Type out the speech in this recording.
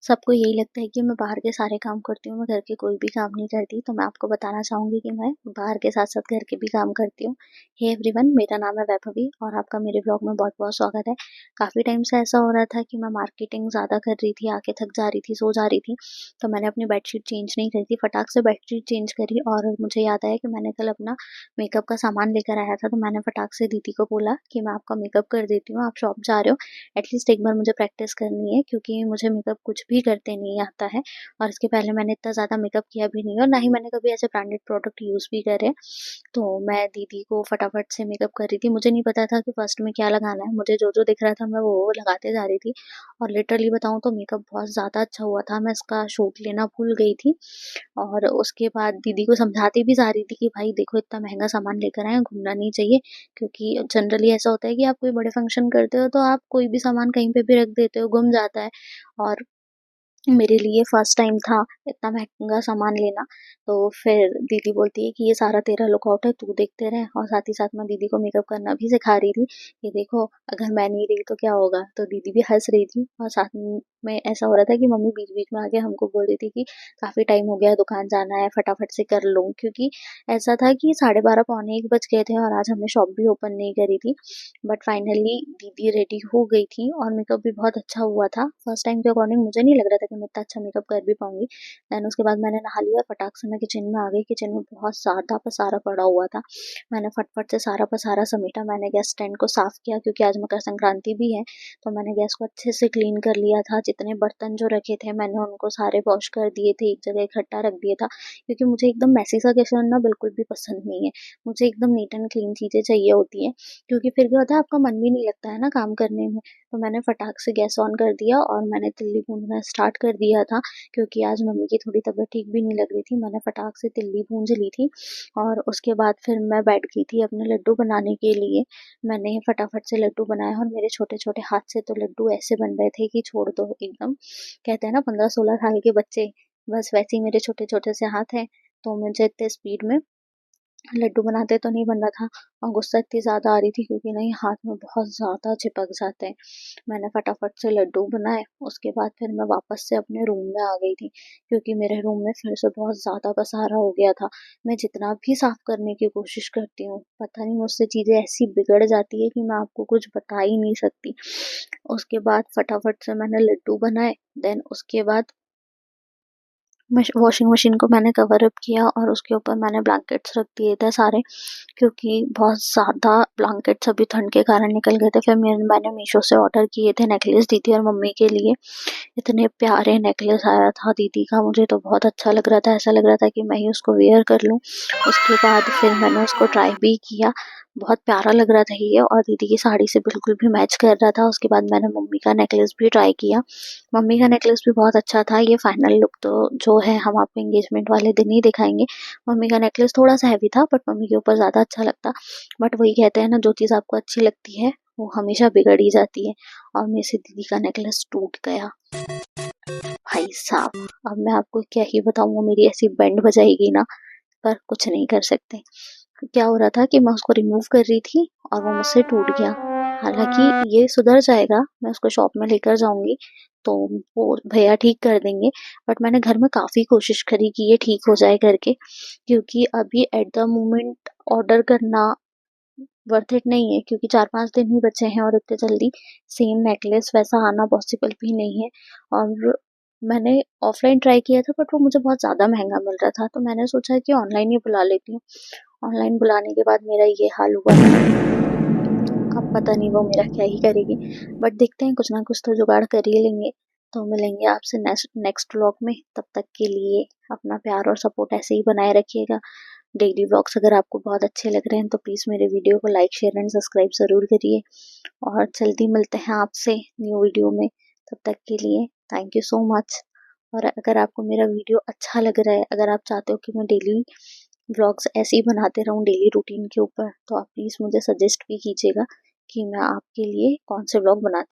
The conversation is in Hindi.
सबको यही लगता है कि मैं बाहर के सारे काम करती हूँ, मैं घर के कोई भी काम नहीं करती। तो मैं आपको बताना चाहूँगी कि मैं बाहर के साथ-साथ घर के भी काम करती हूँ। हे एवरीवन, मेरा नाम है वैभवी और आपका मेरे ब्लॉग में बहुत-बहुत स्वागत है। काफ़ी टाइम से ऐसा हो रहा था कि मैं मार्केटिंग ज़्यादा कर रही थी, आके थक जा रही थी, सो जा रही थी। तो मैंने अपनी बेडशीट चेंज नहीं करी थी, फटाक से बेडशीट चेंज करी और मुझे याद आया कि मैंने कल अपना मेकअप का सामान लेकर आया था। तो मैंने फटाक से दीदी को बोला कि मैं आपका मेकअप कर देती हूँ, आप शॉप जा रहे हो, एटलीस्ट एक बार मुझे प्रैक्टिस करनी है क्योंकि मुझे मेकअप कुछ भी करते नहीं आता है और इसके पहले मैंने इतना ज़्यादा मेकअप किया भी नहीं है और ना ही मैंने कभी ऐसे ब्रांडेड प्रोडक्ट यूज़ भी करे। तो मैं दीदी को फटाफट से मेकअप कर रही थी। मुझे नहीं पता था कि फर्स्ट में क्या लगाना है, मुझे जो-जो दिख रहा था मैं वो लगाते जा रही थी और लिटरली बताऊँ तो मेकअप बहुत ज़्यादा अच्छा हुआ था। मैं इसका शूट लेना भूल गई थी और उसके बाद दीदी को समझाती भी जा रही थी कि भाई देखो इतना महँगा सामान लेकर आए हैं, घूमना नहीं चाहिए क्योंकि जनरली ऐसा होता है कि आप कोई बड़े फंक्शन करते हो तो आप कोई भी सामान कहीं पे भी रख देते हो, गुम जाता है और मेरे लिए फर्स्ट टाइम था इतना महँगा सामान लेना। तो फिर दीदी बोलती है कि ये सारा तेरा लुकआउट है, तू देखते रह और साथ ही साथ मैं दीदी को मेकअप करना भी सिखा रही थी कि देखो अगर मैं नहीं रही तो क्या होगा? तो दीदी भी हँस रही थी और साथ में ऐसा हो रहा था कि मम्मी बीच-बीच में आके हमको बोल रही थी कि काफ़ी टाइम हो गया है, दुकान जाना है, फटाफट से कर लो। क्योंकि ऐसा था कि 12:30 पौने 1 बज गए थे और आज हमने शॉप भी ओपन नहीं करी थी। बट फाइनली दीदी रेडी हो गई थी और मेकअप भी बहुत अच्छा हुआ था। फर्स्ट टाइम के अकॉर्डिंग मुझे नहीं लग रहा था कि मैं इतना अच्छा मेकअप कर भी पाऊँगी। देन उसके बाद मैंने नहा लिया, फटाक से मैं किचन में आ गई। किचन में बहुत ज़्यादा पसारा पड़ा हुआ था। मैंने फटाफट से सारा पसारा समेटा। मैंने गैस स्टैंड को साफ किया क्योंकि आज मकर संक्रांति भी है, तो मैंने गैस को अच्छे से क्लीन कर लिया था। जितने बर्तन जो रखे थे मैंने उनको सारे वॉश कर दिए थे, एक जगह इकट्ठा रख दिया था क्योंकि मुझे एकदम मेसी सा किचन ना बिल्कुल भी पसंद नहीं है। मुझे एकदम नीट एंड क्लीन चीज़ें चाहिए होती हैं क्योंकि फिर क्या होता है आपका मन भी नहीं लगता है ना काम करने में। तो मैंने फटाक से गैस ऑन कर दिया और मैंने तिल्ली भूनना स्टार्ट कर दिया था क्योंकि आज मम्मी की थोड़ी तबीयत ठीक भी नहीं लग रही थी। मैंने फटाक से तिल्ली भून ली थी और उसके बाद फिर मैं बैठ गई थी अपने लड्डू बनाने के लिए। मैंने फटाफट से लड्डू बनाए और मेरे छोटे-छोटे हाथ से तो लड्डू ऐसे बन रहे थे कि छोड़ दो एकदम। कहते हैं ना 15-16 साल के बच्चे, बस वैसे ही मेरे छोटे-छोटे से हाथ हैं। तो मुझे इतने स्पीड में लड्डू बनाते तो नहीं बन रहा था और गुस्सा इतनी ज़्यादा आ रही थी क्योंकि नहीं हाथ में बहुत ज़्यादा चिपक जाते हैं। मैंने फटाफट से लड्डू बनाए, उसके बाद फिर मैं वापस से अपने रूम में आ गई थी क्योंकि मेरे रूम में फिर से बहुत ज़्यादा पसारा हो गया था। मैं जितना भी साफ़ करने की कोशिश करती हूँ, पता नहीं मुझसे चीज़ें ऐसी बिगड़ जाती है कि मैं आपको कुछ बता ही नहीं सकती। उसके बाद फटाफट से मैंने लड्डू बनाए, देन उसके बाद वॉशिंग मशीन को मैंने कवर अप किया और उसके ऊपर मैंने ब्लैंकेट्स रख दिए थे सारे क्योंकि बहुत ज़्यादा ब्लैंकेट्स अभी ठंड के कारण निकल गए थे। फिर मैंने मीशो से ऑर्डर किए थे नेकलेस दीदी और मम्मी के लिए। इतने प्यारे नेकलेस आया था दीदी का, मुझे तो बहुत अच्छा लग रहा था। ऐसा लग रहा था कि मैं ही उसको वियर कर लूँ। उसके बाद फिर मैंने उसको ट्राई भी किया, बहुत प्यारा लग रहा था ये और दीदी की साड़ी से बिल्कुल भी मैच कर रहा था। उसके बाद मैंने मम्मी का नेकलेस भी ट्राई किया। मम्मी का नेकलेस भी बहुत अच्छा था। ये फाइनल लुक तो जो है हम आपको एंगेजमेंट वाले दिन ही दिखाएँगे। मम्मी का नेकलेस थोड़ा-सा हेवी था बट मम्मी के ऊपर ज़्यादा अच्छा लगता। बट वही कहते हैं ना जो चीज़ आपको अच्छी लगती है वो हमेशा बिगड़ ही जाती है और मेरे से दीदी का नेकलेस टूट गया। भाई साहब! अब मैं आपको क्या ही बताऊँ, वो मेरी ऐसी बैंड बजाएगी ना, पर कुछ नहीं कर सकते। क्या हो रहा था कि मैं उसको रिमूव कर रही थी और वो मुझसे टूट गया। हालाँकि ये सुधर जाएगा, मैं उसको शॉप में लेकर जाऊँगी, तो वो भैया ठीक कर देंगे। बट मैंने घर में काफ़ी कोशिश करी कि ये ठीक हो जाए करके, क्योंकि अभी एट द मोमेंट ऑर्डर करना वर्थ इट नहीं है क्योंकि 4-5 दिन ही बचे हैं और इतने जल्दी सेम नेकलेस वैसा आना पॉसिबल भी नहीं है। और मैंने ऑफ़लाइन ट्राई किया था बट वो मुझे बहुत ज़्यादा महँगा मिल रहा था, तो मैंने सोचा कि ऑनलाइन ही बुला लेती हूँ। ऑनलाइन बुलाने के बाद मेरा ये हाल हुआ था। अब पता नहीं वो मेरा क्या ही करेगी, बट देखते हैं कुछ ना कुछ तो जुगाड़ कर ही लेंगे। तो मिलेंगे आपसे नेक्स्ट व्लॉग में, तब तक के लिए अपना प्यार और सपोर्ट ऐसे ही बनाए रखिएगा। डेली व्लॉग्स अगर आपको बहुत अच्छे लग रहे हैं तो प्लीज़ मेरे वीडियो को लाइक, शेयर एंड सब्सक्राइब ज़रूर करिए और जल्दी मिलते हैं आपसे न्यू वीडियो में। तब तक के लिए थैंक यू सो मच। और अगर आपको मेरा वीडियो अच्छा लग रहा है, अगर आप चाहते हो कि मैं डेली व्लॉग्स ऐसे ही बनाते रहूँ डेली रूटीन के ऊपर, तो आप प्लीज़ मुझे सजेस्ट भी कीजिएगा कि मैं आपके लिए कौन से व्लॉग बना